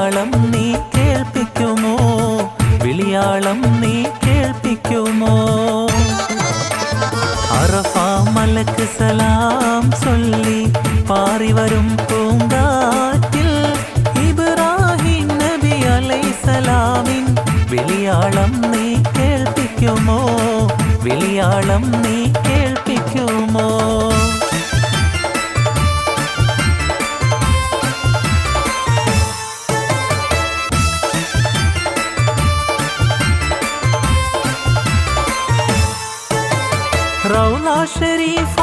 വിളിയാളം നീ കേൾപ്പിക്കുമോ? വിളിയാളം നീ കേൾപ്പിക്കുമോ? അറഫ മലക്ക് സലാം ചൊല്ലി പാറി വരും പൂങ്കാറ്റിൽ ഇബ്രാഹിം നബി അലൈഹിസ്സലാമിൻ വിളിയാളം നീ കേൾപ്പിക്കുമോ? വിളിയാളം നീ കേൾപ്പിക്കുമോ? റൗള ഷരീഫ